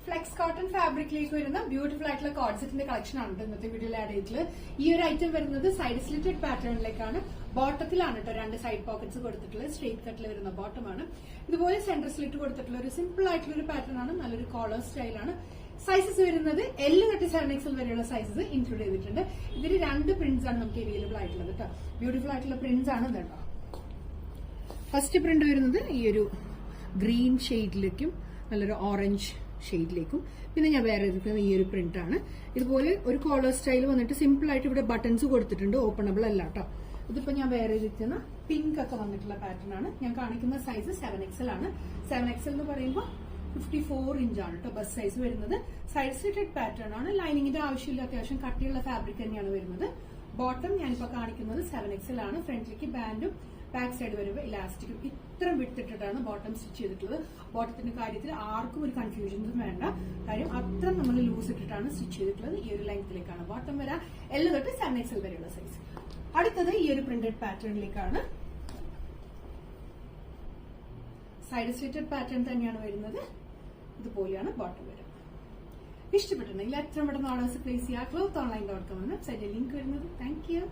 Flex cotton ഫാബ്രിക്കിലേക്ക് വരുന്ന beautiful ആയിട്ടുള്ള code സെറ്റിന്റെ കളക്ഷൻ ആണ് ഇന്നത്തെ വീഡിയോയിൽ ആഡ് ചെയ്തിട്ടുള്ളത്. ഈ ഒരു ഐറ്റം വരുന്നത് സൈഡ് സ്ലിറ്റഡ് പാറ്റേണിലേക്കാണ്. ബോട്ടത്തിലാണ് കേട്ടോ രണ്ട് സൈഡ് പോക്കറ്റ്സ് കൊടുത്തിട്ടുള്ളത്. സ്ട്രെയിറ്റ് കട്ടിൽ വരുന്ന ബോട്ടമാണ്. ഇതുപോലെ സെന്റർ സ്ലിറ്റ് കൊടുത്തിട്ടുള്ള ഒരു സിമ്പിൾ ആയിട്ടുള്ള ഒരു പാറ്റേൺ ആണ്. നല്ലൊരു കോളർ സ്റ്റൈലാണ്. സൈസസ് വരുന്നത് L തൊട്ട് 7XL വരെയുള്ള സൈസസ് ഇൻക്ലൂഡ് ചെയ്തിട്ടുണ്ട്. ഇതിൽ രണ്ട് പ്രിന്റ്സ് ആണ് നമുക്ക് അവൈലബിൾ ആയിട്ടുള്ളത് കേട്ടോ. ബ്യൂട്ടിഫുൾ ആയിട്ടുള്ള പ്രിന്റ്സ് ആണ് കേട്ടോ. ഫസ്റ്റ് പ്രിന്റ് വരുന്നത് ഈ ഒരു ഗ്രീൻ ഷെയ്ഡിലേക്കും നല്ലൊരു ഓറഞ്ച് ഷെയ്ഡിലേക്കും, പിന്നെ ഞാൻ വേറെ എടുക്കുന്നത് ഈ ഒരു പ്രിന്റ് ആണ്. ഇതുപോലെ ഒരു കോളർ സ്റ്റൈൽ വന്നിട്ട് സിമ്പിൾ ആയിട്ട് ഇവിടെ ബട്ടൺസ് കൊടുത്തിട്ടുണ്ട്. ഓപ്പണബിൾ അല്ല കേട്ടോ. ഇതിപ്പോ ഞാൻ വേറെ എടുക്കുന്ന പിങ്ക് ഒക്കെ വന്നിട്ടുള്ള പാറ്റേൺ ആണ്. ഞാൻ കാണിക്കുന്ന സൈസ് 7XL ആണ്. 7XL എന്ന് പറയുമ്പോൾ 54 ഇഞ്ചാണ് കേട്ടോ ബസ് സൈസ് വരുന്നത്. സൈഡ് സ്ലിറ്റഡ് പാറ്റേൺ ആണ്. ലൈനിങ്ങിന്റെ ആവശ്യമില്ല. അത്യാവശ്യം കട്ടിയുള്ള ഫാബ്രിക് തന്നെയാണ് വരുന്നത്. ബോട്ടം ഞാനിപ്പോ കാണിക്കുന്നത് 7XL ആണ്. ഫ്രണ്ടിലേക്ക് ബാൻഡും ബാക്ക് സൈഡ് വരുമ്പോൾ ഇലാസ്റ്റിക്കും ഇത്ര വിട്ടിട്ടിട്ടാണ് ബോട്ടം സ്റ്റിച്ച് ചെയ്തിട്ടുള്ളത്. ബോട്ടത്തിന്റെ കാര്യത്തിൽ ആർക്കും ഒരു കൺഫ്യൂഷൻസും വേണ്ട. കാര്യം അത്ര നമ്മൾ ലൂസ് ഇട്ടിട്ടാണ് സ്റ്റിച്ച് ചെയ്തിട്ടുള്ളത്. ഈ ഒരു ലെങ്ത്തിലേക്കാണ് ബോട്ടം വരാം. L തൊട്ട് 7XL വരെയുള്ള സൈസ്. അടുത്തത് ഈ ഒരു പ്രിന്റഡ് പാറ്റേണിലേക്കാണ്. സൈഡ് സ്ലിറ്റഡ് പാറ്റേൺ തന്നെയാണ് വരുന്നത്. ഇതുപോലെയാണ് ബോട്ടം വരും. ഇഷ്ടപ്പെട്ടിട്ടുണ്ടെങ്കിൽ എത്ര പെട്ടെന്ന് ഓർഡേഴ്സ് പ്ലേസ് ചെയ്യുക. clothonline.com എന്ന വെബ്സൈറ്റിൽ ലിങ്ക് വരുന്നത്. Thank you.